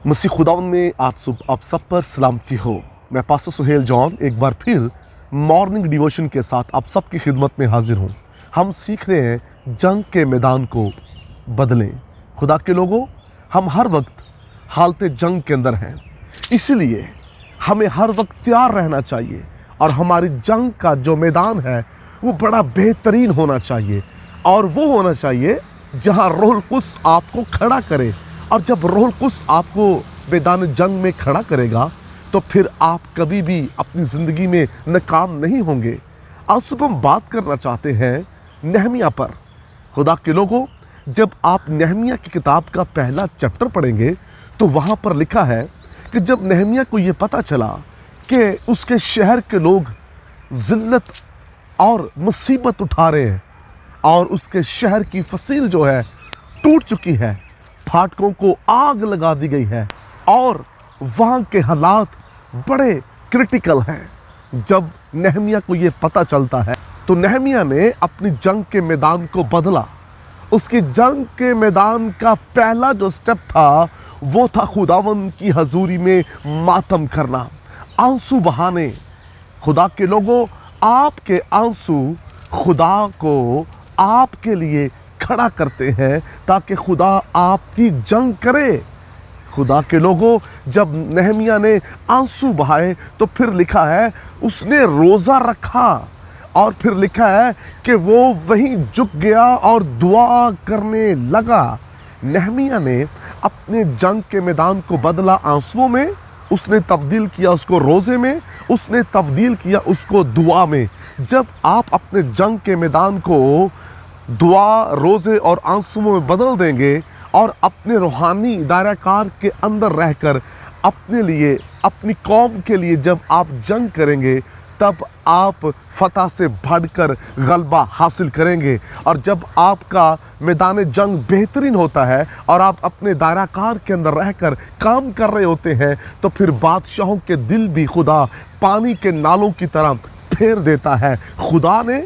मसीह खुदावंद में आज सुबह आप सब पर सलामती हो। मैं पास्टर सुहेल जॉन एक बार फिर मॉर्निंग डिवोशन के साथ आप सबकी खिदमत में हाजिर हूँ। हम सीख रहे हैं जंग के मैदान को बदलें। खुदा के लोगों, हम हर वक्त हालत जंग के अंदर हैं, इसलिए हमें हर वक्त तैयार रहना चाहिए और हमारी जंग का जो मैदान है वो बड़ा बेहतरीन होना चाहिए और वो होना चाहिए जहाँ रूहुल कुद्स आपको खड़ा करे। और जब रूहुल कुद्स आपको मैदान जंग में खड़ा करेगा तो फिर आप कभी भी अपनी ज़िंदगी में नाकाम नहीं होंगे। आज सुबह हम बात करना चाहते हैं नहमिया पर। खुदा के लोगों, जब आप नहमिया की किताब का पहला चैप्टर पढ़ेंगे तो वहाँ पर लिखा है कि जब नहमिया को ये पता चला कि उसके शहर के लोग ज़िल्लत और मुसीबत उठा रहे हैं और उसके शहर की फसील जो है टूट चुकी है, फाटकों को आग लगा दी गई है और वहाँ के हालात बड़े क्रिटिकल हैं। जब नहमिया को ये पता चलता है तो नहमिया ने अपनी जंग के मैदान को बदला। उसकी जंग के मैदान का पहला जो स्टेप था वो था खुदावंद की हजूरी में मातम करना, आंसू बहाने। खुदा के लोगों, आपके आंसू खुदा को आपके लिए खड़ा करते हैं ताकि खुदा आपकी जंग करे। खुदा के लोगों, जब नहमिया ने आंसू बहाए तो फिर लिखा है उसने रोज़ा रखा और फिर लिखा है कि वो वहीं झुक गया और दुआ करने लगा। नहमिया ने अपने जंग के मैदान को बदला आंसुओं में, उसने तब्दील किया उसको रोज़े में, उसने तब्दील किया उसको दुआ में। जब आप अपने जंग के मैदान को दुआ, रोज़े और आंसुओं में बदल देंगे और अपने रूहानी दायराकार के अंदर रहकर अपने लिए, अपनी कौम के लिए जब आप जंग करेंगे तब आप फतह से बढ़कर गलबा हासिल करेंगे। और जब आपका मैदान जंग बेहतरीन होता है और आप अपने दायराकार के अंदर रहकर काम कर रहे होते हैं तो फिर बादशाहों के दिल भी खुदा पानी के नालों की तरह फेर देता है। खुदा ने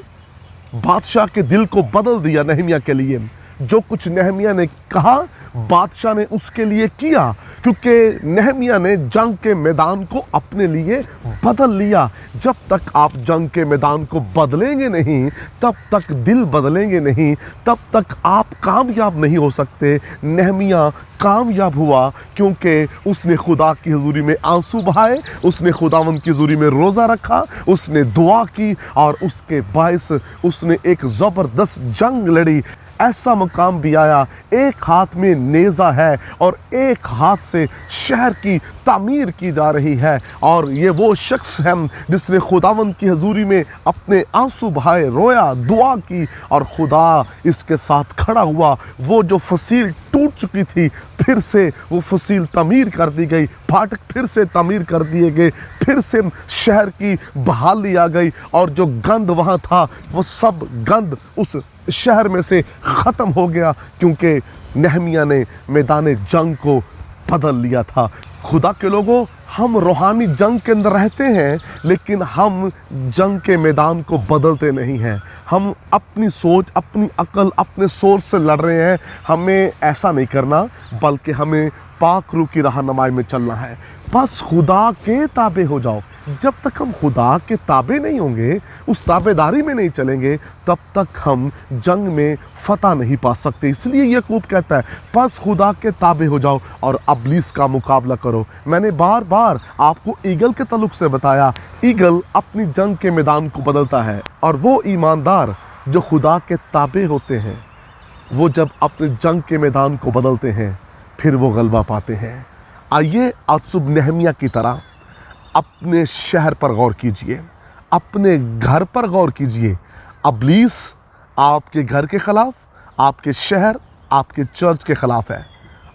बादशाह के दिल को बदल दिया नहमिया के लिए। जो कुछ नहमिया ने कहा बादशाह ने उसके लिए किया, क्योंकि नहमिया ने जंग के मैदान को अपने लिए बदल लिया। जब तक आप जंग के मैदान को बदलेंगे नहीं, तब तक दिल बदलेंगे नहीं, तब तक आप कामयाब नहीं हो सकते। नहमिया कामयाब हुआ क्योंकि उसने खुदा की हजूरी में आंसू बहाए, उसने खुदावंद की हजूरी में रोज़ा रखा, उसने दुआ की और उसके बायस उसने एक ज़बरदस्त जंग लड़ी। ऐसा मकाम भी आया, एक हाथ में नेज़ा है और एक हाथ से शहर की तामीर की जा रही है। और ये वो शख्स है जिसने खुदावंद की हजूरी में अपने आंसू बहाए, रोया, दुआ की और खुदा इसके साथ खड़ा हुआ। वो जो फसील टूट चुकी थी फिर से वो फसील तामीर कर दी गई, फाटक फिर से तामीर कर दिए गए, फिर से शहर की बहाली आ गई और जो गंद वहाँ था वो सब गंद उस शहर में से ख़त्म हो गया, क्योंकि नहमिया ने मैदान जंग को बदल लिया था। खुदा के लोगों, हम रूहानी जंग के अंदर रहते हैं लेकिन हम जंग के मैदान को बदलते नहीं हैं। हम अपनी सोच, अपनी अकल, अपने सोच से लड़ रहे हैं। हमें ऐसा नहीं करना, बल्कि हमें पाक रूह की रहनुमाई में चलना है। बस खुदा के ताबे हो जाओ। जब तक हम खुदा के ताबे नहीं होंगे, उस ताबेदारी में नहीं चलेंगे, तब तक हम जंग में फतह नहीं पा सकते। इसलिए याकूब कहता है बस खुदा के ताबे हो जाओ और इब्लीस का मुकाबला करो। मैंने बार बार आपको ईगल के तल्लुक से बताया, ईगल अपनी जंग के मैदान को बदलता है और वो ईमानदार जो खुदा के ताबे होते हैं वो जब अपने जंग के मैदान को बदलते हैं फिर वो गलबा पाते हैं। आइए आज सुबह नहमिया की तरह अपने शहर पर गौर कीजिए, अपने घर पर गौर कीजिए। इब्लीस आपके घर के ख़िलाफ़, आपके शहर, आपके चर्च के ख़िलाफ़ है।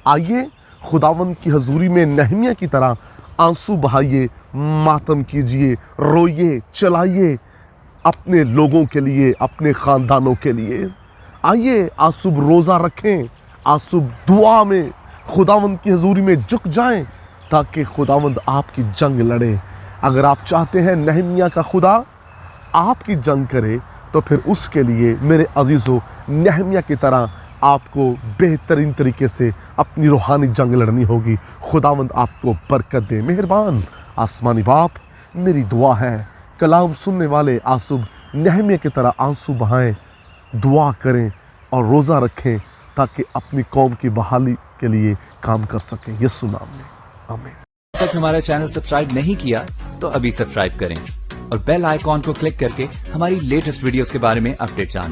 आइए खुदावंद की हजूरी में नहमिया की तरह आंसू बहाइए, मातम कीजिए, रोइए, चलाइए अपने लोगों के लिए, अपने ख़ानदानों के लिए। आइए आज सुबह रोज़ा रखें, आज सुबह दुआ में खुदावंद की हजूरी में झुक जाएं ताकि खुदावंद आपकी जंग लड़े। अगर आप चाहते हैं नहमिया का खुदा आपकी जंग करे तो फिर उसके लिए मेरे अजीज़ों नहमिया की तरह आपको बेहतरीन तरीके से अपनी रूहानी जंग लड़नी होगी। खुदावंद आपको बरकत दे। मेहरबान आसमानी बाप, मेरी दुआ है कलाम सुनने वाले आंसू नहमिया की तरह आंसू बहाएं, दुआ करें और रोज़ा रखें ताकि अपनी कौम की बहाली के लिए काम कर सकें। यीशु नाम में आमीन। तक हमारा चैनल सब्सक्राइब नहीं किया तो अभी सब्सक्राइब करें और बेल आइकॉन को क्लिक करके हमारी लेटेस्ट वीडियोस के बारे में अपडेट जानें।